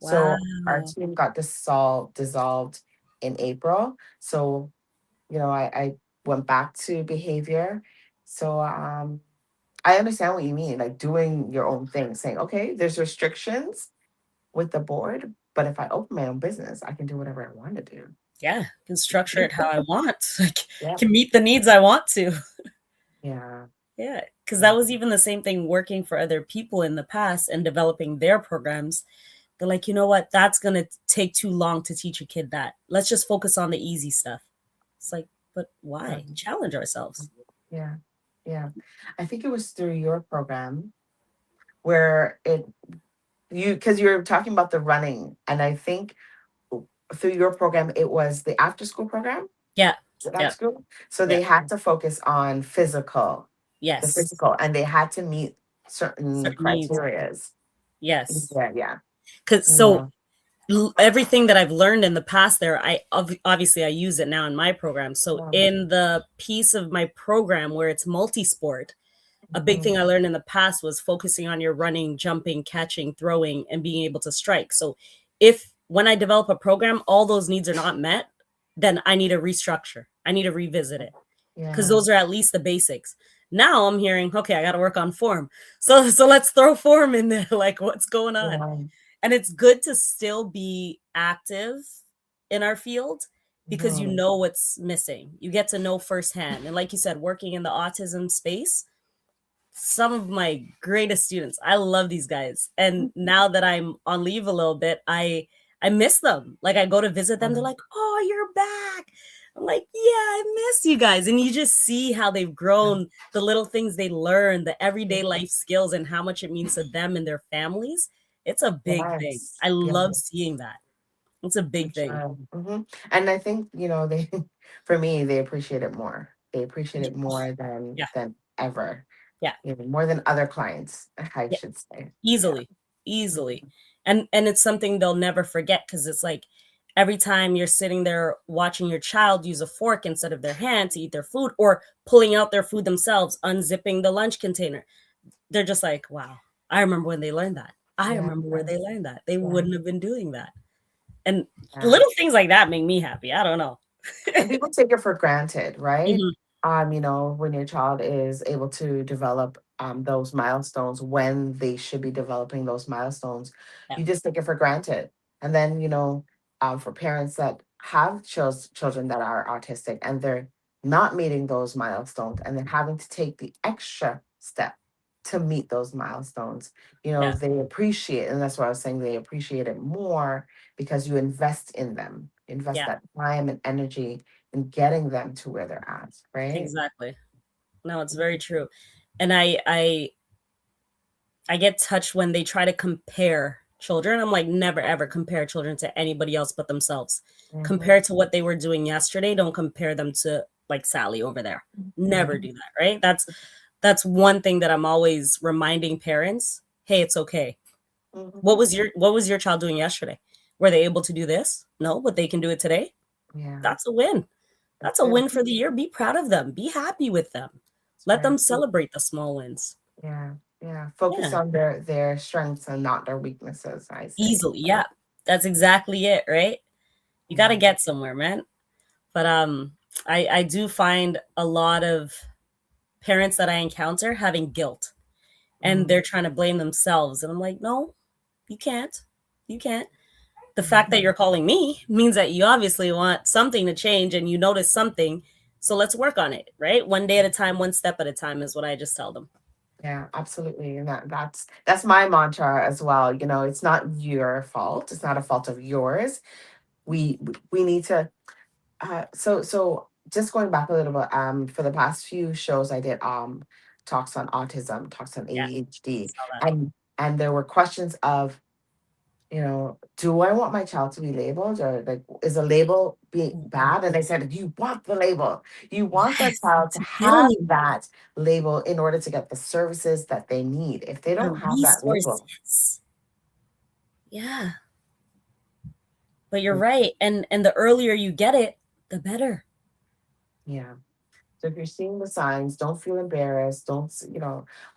Wow. So our team got dissolved in April. So, I went back to behavior. So I understand what you mean, like doing your own thing, saying, okay, there's restrictions with the board, but if I open my own business, I can do whatever I want to do. Yeah, can structure it how I want. Like, Yeah. can meet the needs I want to. Yeah. Yeah, because that was even the same thing working for other people in the past and developing their programs. They're like, you know what? That's going to take too long to teach a kid that. Let's just focus on the easy stuff. It's like, but Yeah. why? Challenge ourselves. Yeah. Yeah. I think it was through your program where because you were talking about the running, and I think through your program, it was the after school program. Yeah. Is it after Yeah. school? So Yeah. they had to focus on the Yes. physical, and they had to meet certain Certain needs. criterias. Yes. Yeah, yeah, Because so yeah. everything that I've learned in the past there, obviously I use it now in my program. So Yeah. in the piece of my program where it's multi-sport, a big Mhm. thing I learned in the past was focusing on your running, jumping, catching, throwing, and being able to strike. So if when I develop a program, all those needs are not met, then I need to restructure. I need to revisit it because Yeah, those are at least the basics. Now I'm hearing, okay, I got to work on form. So let's throw form in there. Like, what's going on? yeah. And it's good to still be active in our field because you Mhm. know what's missing. You get to know firsthand. And like you said, working in the autism space, some of my greatest students. I love these guys. And now that I'm on leave a little bit, I miss them. Like, I go to visit them, they're Um, like, "Oh, you're back." I'm like, "Yeah, I miss you guys." And you just see how they've grown, the little things they learn, the everyday life skills, and how much it means to them and their families. It's a big thing. yes, I yeah, love seeing that. It's a for big thing. sure. And I think, they, for me, they appreciate it more. They appreciate it more Yeah, than ever, yeah, more than other clients, I yeah. should say. Yeah. Easily, easily. And it's something they'll never forget because it's like every time you're sitting there watching your child use a fork instead of their hand to eat their food or pulling out their food themselves, unzipping the lunch container, they're just like, "Wow, I remember when they learned that. I Yeah. remember where they learned that. They Yeah. wouldn't have been doing that." And Yeah. little things like that make me happy. I don't know. And people take it for granted, right? Mhm. When your child is able to develop those milestones when they should be developing those milestones, Yeah, you just take it for granted. And then, for parents that have children that are autistic and they're not meeting those milestones and then having to take the extra step to meet those milestones, yeah, they appreciate, and that's what I was saying, they appreciate it more because you invest in them, invest yeah, that time and energy in getting them to where they're at, right? exactly. No, it's very true. And I get touched when they try to compare children. I'm like, never ever compare children to anybody else but themselves. Mm-hmm. Compare to what they were doing yesterday. Don't compare them to like Sally over there. Never Mm-hmm. do that, right? That's one thing that I'm always reminding parents. Hey, it's okay. Mm-hmm. What was your child doing yesterday? Were they able to do this? No, but they can do it today. Yeah, That's a win. That's that's a it. win for the year. Be proud of them. Be happy with them. That's Let right. them celebrate the small wins. Yeah, yeah. Focus Yeah. on their strengths and not their weaknesses, I say. Easily, yeah. That's exactly it, right? You gotta Yeah. get somewhere, man. But I do find a lot of parents that I encounter having guilt and Mm-hmm. they're trying to blame themselves. And I'm like, no, you can't. You can't. The fact that you're calling me means that you obviously want something to change and you notice something. So let's work on it, right? One day at a time, one step at a time is what I just tell them. Yeah, absolutely. And that's my mantra as well. It's not your fault. It's not a fault of yours. We need to so just going back a little bit, for the past few shows I did talks on autism, talks on Yeah, ADHD, saw that. and there were questions of, do I want my child to be labeled, or like, is a label being bad? And they said, you want the label. You want the Yes, child to to get a have that label in order to get the services that they need. If they the don't have that label, resources. Yeah. But you're right, and the earlier you get it, the better. yeah. So if you're seeing the signs, don't feel embarrassed. Don't,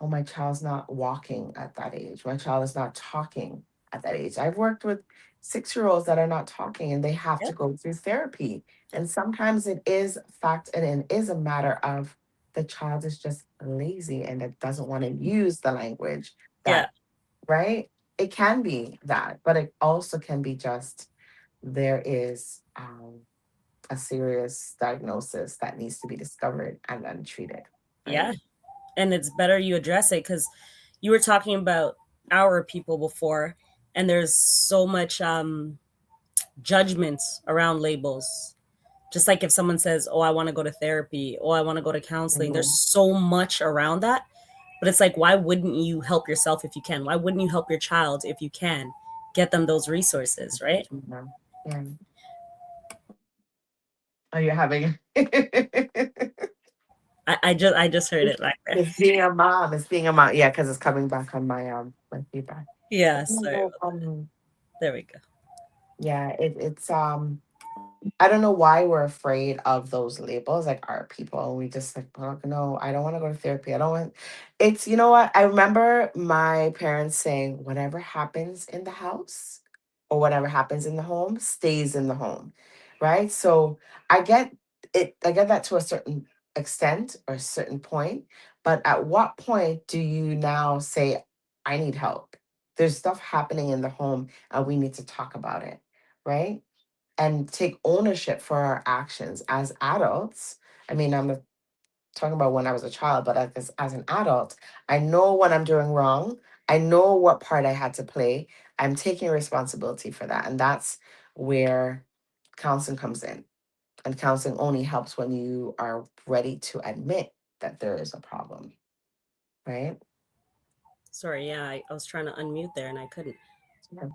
oh, my child's not walking at that age. My child is not talking at that age. I've worked with 6-year-olds that are not talking and they have Yeah, to go through therapy. yeah, And sometimes it is fact and it is a matter of the child is just lazy and it doesn't want to use the language yeah, that, right? It can be that, but it also can be just there is a serious diagnosis that needs to be discovered and then treated, right? yeah, and it's better you address it because you were talking about our people before, and there's so much, judgments around labels. Just like if someone says, "Oh, I wanna go to therapy. Oh, I wanna go to counseling," there's Mhm. so much around that, but it's like, why wouldn't you help yourself if you can? Why wouldn't you help your child if you can? Get them those resources, right? Yeah. Yeah. Oh, you're having I just heard it back there. it's being a mom. It's being a mom. Yeah, because it's coming back on my feedback. Yeah, sorry No, about that. There we go. yeah, it's I don't know why we're afraid of those labels, like our people. We just like, oh, no, I don't want to go to therapy. I don't want it's, you know what? I remember my parents saying, whatever happens in the house or whatever happens in the home stays in the home. Right. So I get I get that to a certain extent or a certain point. But at what point do you now say, I need help? There's stuff happening in the home and we need to talk about it. Right, and take ownership for our actions as adults. I mean, I'm talking about when I was a child, but as an adult, I know when I'm doing wrong. I know what part I had to play. I'm taking responsibility for that. And that's where counseling comes in. And counseling only helps when you are ready to admit that there is a problem, right? Sorry, yeah, I was trying to unmute there and I couldn't. Yeah.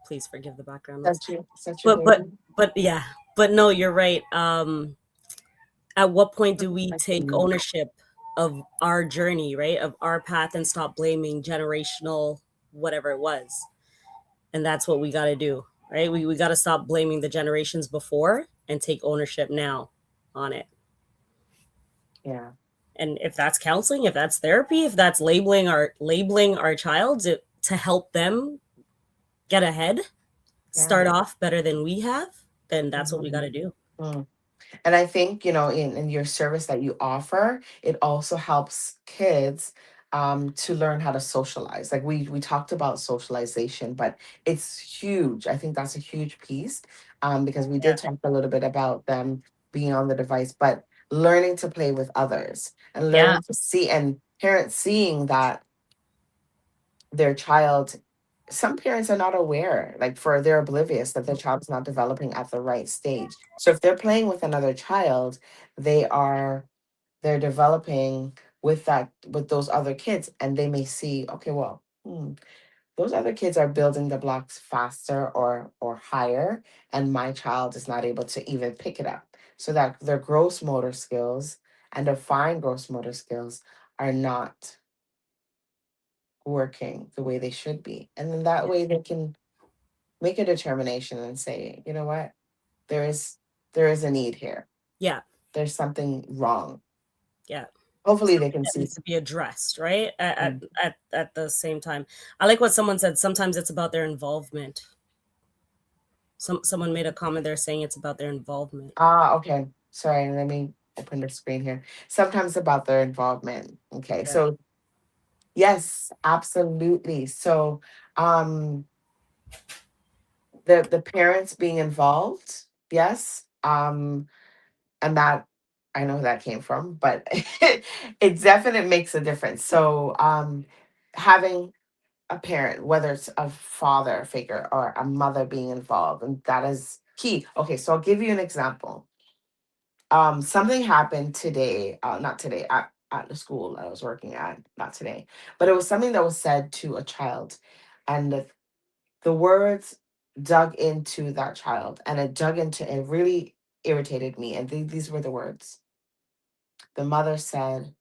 Please forgive the background noise. Such your But but baby. but yeah, but no, you're right. At what point do we I take can- ownership of our journey, right? Of our path and stop blaming generational whatever it was? And that's what we got to do, right? We got to stop blaming the generations before and take ownership now on it. Yeah. And if that's counseling, if that's therapy, if that's labeling our child to help them get ahead, Yeah. start off better than we have, then that's what we got Mhm. to do. Mm. And I think, in your service that you offer, it also helps kids to learn how to socialize. Like we talked about socialization, but it's huge. I think that's a huge piece because we Yeah. did talk a little bit about them being on the device, but learning to play with others and Yeah. learning to see, and parents seeing that their child, some parents are not aware, like they're oblivious that their child is not developing at the right stage. So if they're playing with another child, they are they're developing with those other kids, and they may see, okay, well, those other kids are building the blocks faster or higher, and my child is not able to even pick it up. So that their gross motor skills and their fine gross motor skills are not working the way they should be. And then that way they can make a determination and say, you know what, there is there is a need here. Yeah. There's something wrong. Yeah. Hopefully they Something can that see. needs to be addressed, right? At, at Mm. at at the same time. I like what someone said. Sometimes it's about their involvement. Someone made a comment there saying it's about their involvement. Okay. Sorry, let me open the screen here. Sometimes about their involvement. Okay. Yeah. So yes, absolutely. So um the parents being involved, yes. And that, I know who that came from, but it definitely makes a difference. So having a parent, whether it's a father figure or a mother being involved, and that is key. Okay, so I'll give you an example. Something happened today, not today, at the school I was working at, not today, but it was something that was said to a child, and the words dug into that child, and it really irritated me. And these were the words. The mother said,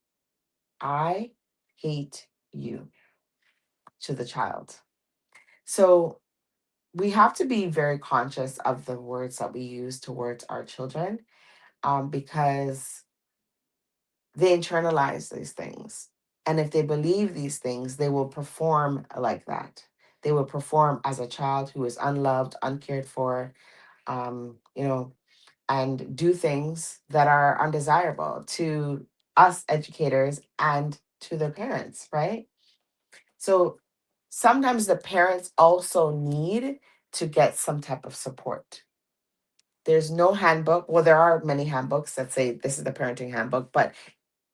I hate you, to the child. So we have to be very conscious of the words that we use towards our children, because they internalize these things. And if they believe these things, they will perform like that. They will perform as a child who is unloved, uncared for, you know, and do things that are undesirable to us educators and to their parents, right? So sometimes the parents also need to get some type of support. There's no handbook. Well, there are many handbooks that say this is the parenting handbook, but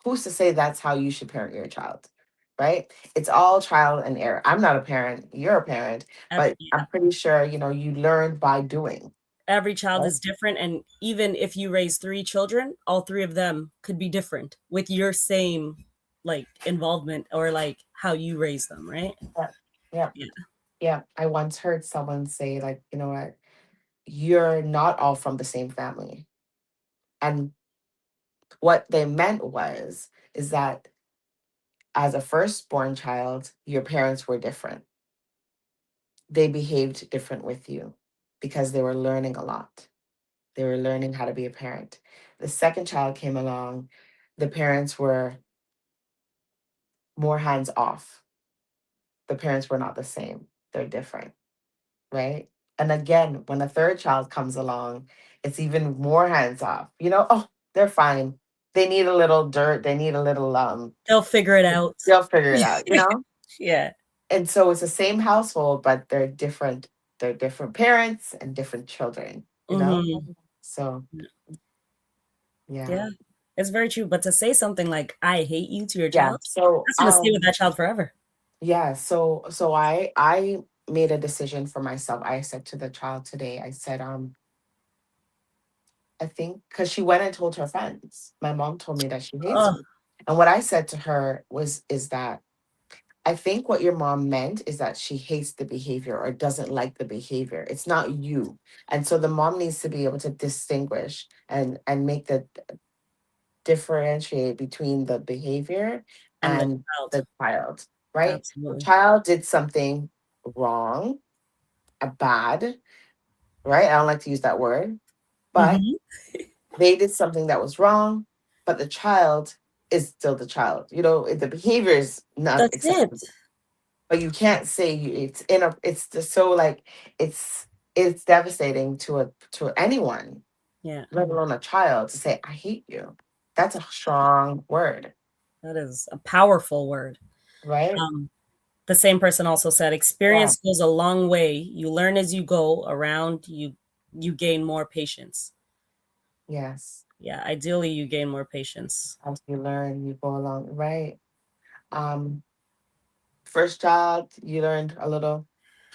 who's to say that's how you should parent your child? Right? It's all trial and error. I'm not a parent, you're a parent, but Yeah. I'm pretty sure, you learn by doing. Every child Right? is different, and even if you raise three children, all three of them could be different with your same like involvement or like how you raise them, right? Yeah. Yeah. Yeah. Yeah. I once heard someone say, like, you know what, you're not all from the same family. And what they meant was, is that as a firstborn child, your parents were different. They behaved different with you because they were learning a lot. They were learning how to be a parent. The second child came along, the parents were more hands off. The parents were not the same. They're different, right? And again, when a third child comes along, it's even more hands off. Oh, they're fine. They need a little dirt. They need a little They'll figure it out. they'll figure it out. Yeah. And so it's the same household, but they're different. They're different parents and different children. Hmm. So yeah. Yeah. It's very true. But to say something like "I hate you" to your Yeah. child, So that's gonna stay with that child forever. Yeah, so I made a decision for myself. I said to the child today, I said, I think because she went and told her friends. My mom told me that she hates Oh, me. And what I said to her was is that I think what your mom meant is that she hates the behavior or doesn't like the behavior. It's not you. And so the mom needs to be able to distinguish and make the differentiate between the behavior and the and child. the child, right? The Absolutely. child did something wrong, a bad, right? I don't like to use that word, but Hmm. they did something that was wrong, but the child is still the child. You know, the behavior is not That's it. acceptable, but you can't say it's in a. It's just so like it's it's devastating to anyone, Yeah, let alone a child, to say I hate you. That's a strong word, that is a powerful word. right? Um, the same person also said, Yeah. "Experience goes a long way. You learn as you go around. You gain more patience." Yes. Yeah, ideally, you gain more patience. As you learn, you go along, right? Um, First child, you learned a little.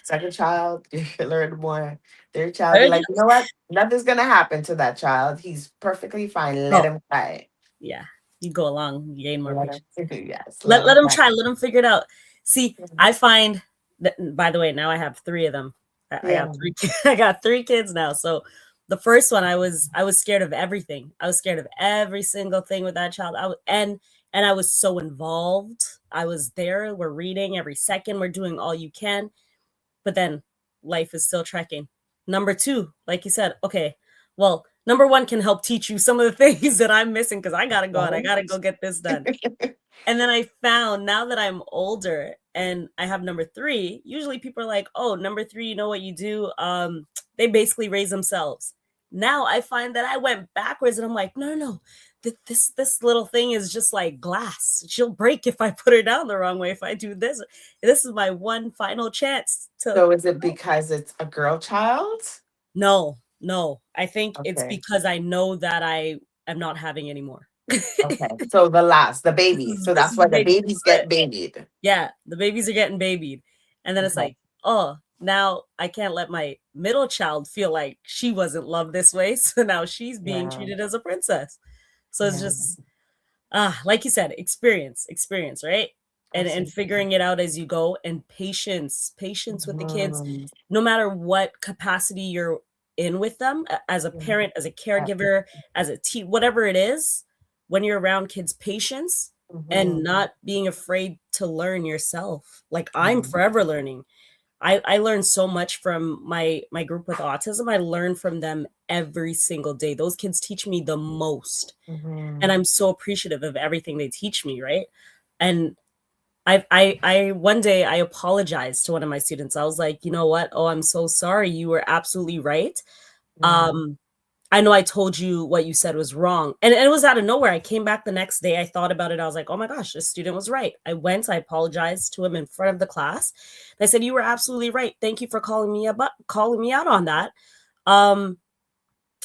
Second child, you learned more. Third child, you're Third, like, you know what? Nothing's gonna happen to that child. He's perfectly fine. Let oh, him cry. yeah, you go along, you gain more Let patience. him, yes, let Let him them cry. try, let them figure it out. See, Mhm. I find that, by the way, now I have 3 of them. I Yeah. got 3 I got 3 kids now. So the first one I was scared of everything. I was scared of every single thing with that child. And I was so involved. I was there. We're reading every second. We're doing all you can. But then life is still trekking. Number 2, like you said, okay, well, number 1 can help teach you some of the things that I'm missing because I gotta go out. I Right? gotta go get this done. And then I found now that I'm older and I have number 3, usually people are like, "Oh, number 3, you know what you do? They basically raise themselves." Now I find that I went backwards and I'm like, "No, no, no. This little thing is just like glass. She'll break if I put her down the wrong way if I do this. This is my one final chance to." So is it because it's a girl child? No, no. I think it's Okay. because I know that I am not having any more. Okay. So the last, the This baby. is So this that's is why the baby. babies get babied. Yeah, the babies are getting babied. And then it's Okay. like, oh, now I can't let my middle child feel like she wasn't loved this way. So now she's being Yeah. treated as a princess. So it's Yeah. just like you said, experience, right? And Absolutely. figuring it out as you go, and patience with the kids, Mhm. no matter what capacity you're in with them, as a Yeah. parent, as a Yeah. caregiver, as a teen, whatever it is, when you're around kids, patience and Mhm. not being afraid to learn yourself. Like I'm Mhm. forever learning. I learned so much from my group with autism. I learn from them every single day. Those kids teach me the most, and Mhm. I'm so appreciative of everything they teach me, right? And I one day I apologized to one of my students. I was like, you know what? Oh, I'm so sorry. You were absolutely right. Yeah. Um, I know I told you what you said was wrong. And it was out of nowhere. I came back the next day. I thought about it. I was like, oh my gosh, this student was right. I apologized to him in front of the class. And I said, you were absolutely right. Thank you for calling me out on that. Um,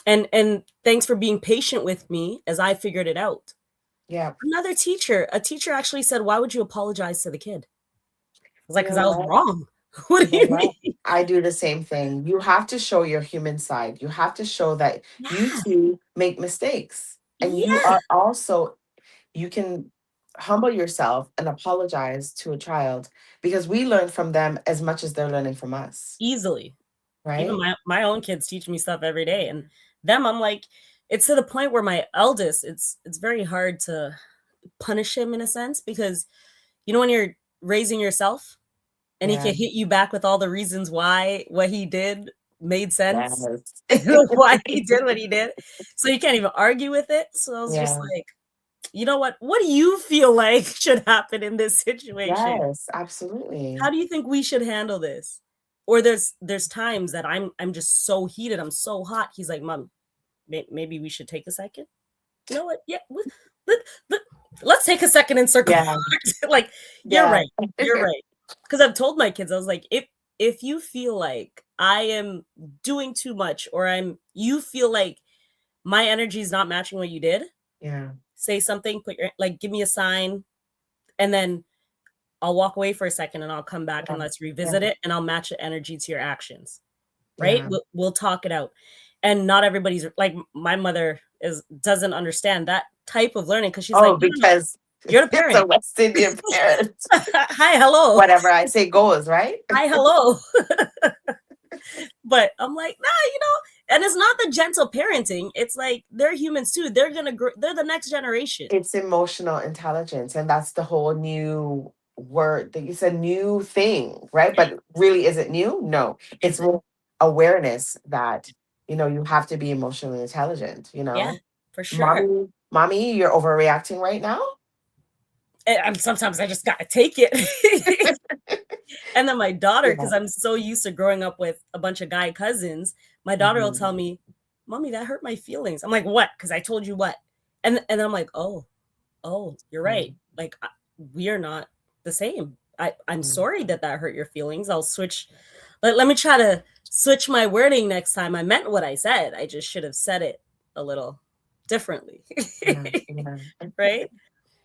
and thanks for being patient with me as I figured it out. Yeah. A teacher actually said, "Why would you apologize to the kid?" I was You like, "'Cause know I was what? wrong." What You do know you what? mean? I do the same thing. You have to show your human side. You have to show that you Yeah, too make mistakes. And you yeah, are also, you can humble yourself and apologize to a child because we learn from them as much as they're learning from us, easily. Even right? my own kids teach me stuff every day, and them, I'm like, it's to the point where my eldest, it's very hard to punish him in a sense because when you're raising yourself and he Yeah. can hit you back with all the reasons why what he did made sense, Yes. why he did what he did, so you can't even argue with it. So I was just Yeah. like, you know what? What do you feel like should happen in this situation? Yes, How absolutely. do you think we should handle this? Or there's times that I'm just so heated, I'm so hot. He's like, "Mom, maybe we should take a second." You know what? Yeah, let, let, let's take a second and circle Yeah. back. Like, you're Yeah. right. You're right. Because I've told my kids, I was like, if you feel like I am doing too much, or you feel like my energy is not matching what you did, Yeah. say something, give me a sign, and then I'll walk away for a second and I'll come back Yeah. and let's Yeah. revisit it, and I'll match the energy to your actions, right? Yeah. We'll talk it out. And not everybody's like, my mother doesn't understand that type of learning, because she's like, Oh, no, no, no, because you're the it's a parent. West Indian parent. Hi, hello. Whatever I say goes, right? Hi, hello. But I'm like, nah, and it's not the gentle parenting. It's like, they're humans too. They're gonna grow. They're the next generation. It's emotional intelligence, and that's the whole new word that you said, new thing, right? Yeah. But really, is it new? No, it's Is it? more awareness that you have to be emotionally intelligent. Yeah, for sure. Mommy, you're overreacting right now. And sometimes I just gotta take it. And then my daughter, Yeah. because I'm so used to growing up with a bunch of guy cousins, my daughter will tell Mhm. me, "Mommy, that hurt my feelings." I'm like, "What?" Because I told you what. And then I'm like, "Oh, you're right. Mhm. Like, we are not the same. I'm Mhm. sorry that hurt your feelings. I'll switch. Let me try to switch my wording next time. I meant what I said. I just should have said it a little differently." Yeah. Yeah. Right?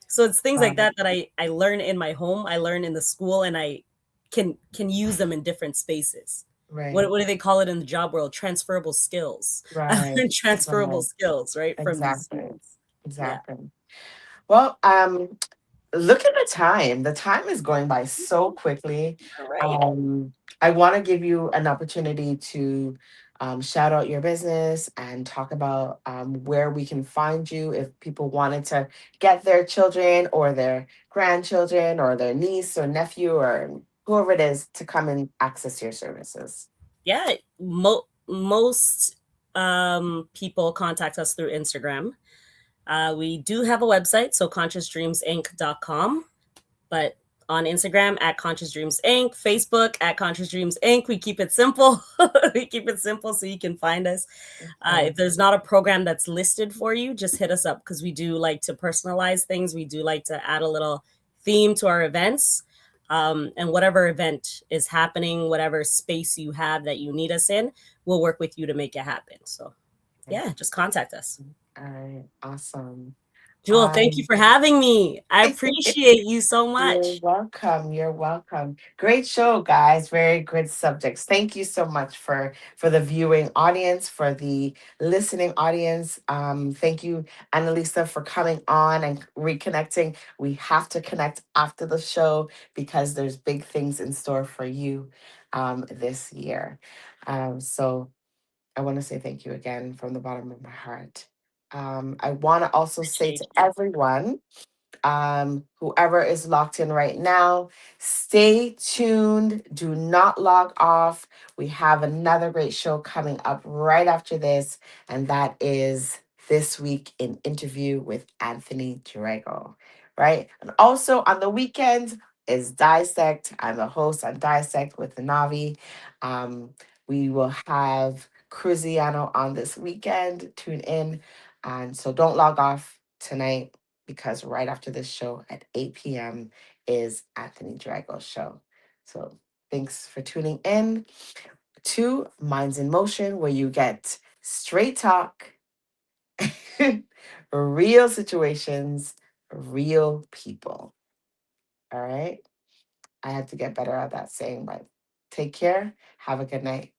So it's things like Um, that that I learn in my home, I learn in the school, and I can use them in different spaces. right. What do they call it in the job world? Transferable skills. I Right. learned transferable Right. skills, right, from these Exactly. humans. Yeah. Exactly. Well, look at the time. The time is going by so quickly. All right. Um, I want to give you an opportunity to shout out your business and talk about where we can find you if people wanted to get their children or their grandchildren or their niece or nephew or whoever it is to come and access your services. Yeah. Most people contact us through Instagram. We do have a website, so consciousdreamsinc.com. But on Instagram at Conscious Dreams Inc., Facebook at Conscious Dreams Inc. We keep it simple. We keep it simple so you can find us. Okay. If there's not a program that's listed for you, just hit us up, because we do like to personalize things. We do like to add a little theme to our events. And whatever event is happening, whatever space you have that you need us in, we'll work with you to make it happen. So, yeah, just contact us. All right. Awesome. Jewel, thank you for having me. I appreciate you so You're much. welcome. You're welcome. Great show, guys. Very good subjects. Thank you so much for the viewing audience, for the listening audience. Thank you, Annalisa, for coming on and reconnecting. We have to connect after the show because there's big things in store for you this year. So I want to say thank you again from the bottom of my heart. I want to also say Appreciate to you. everyone, whoever is locked in right now, stay tuned. Do not log off. We have another great show coming up right after this, and that is This Week in Interview with Anthony Drago, right? And also on the weekends is Dissect. I'm the host on Dissect with the Navi. Um, we will have Cruziano on this weekend. Tune in. And so don't log off tonight because right after this show at 8 p.m. is Anthony Drago's show. So thanks for tuning in to Minds in Motion, where you get straight talk, real situations, real people. All right. I have to get better at that saying, but take care. Have a good night.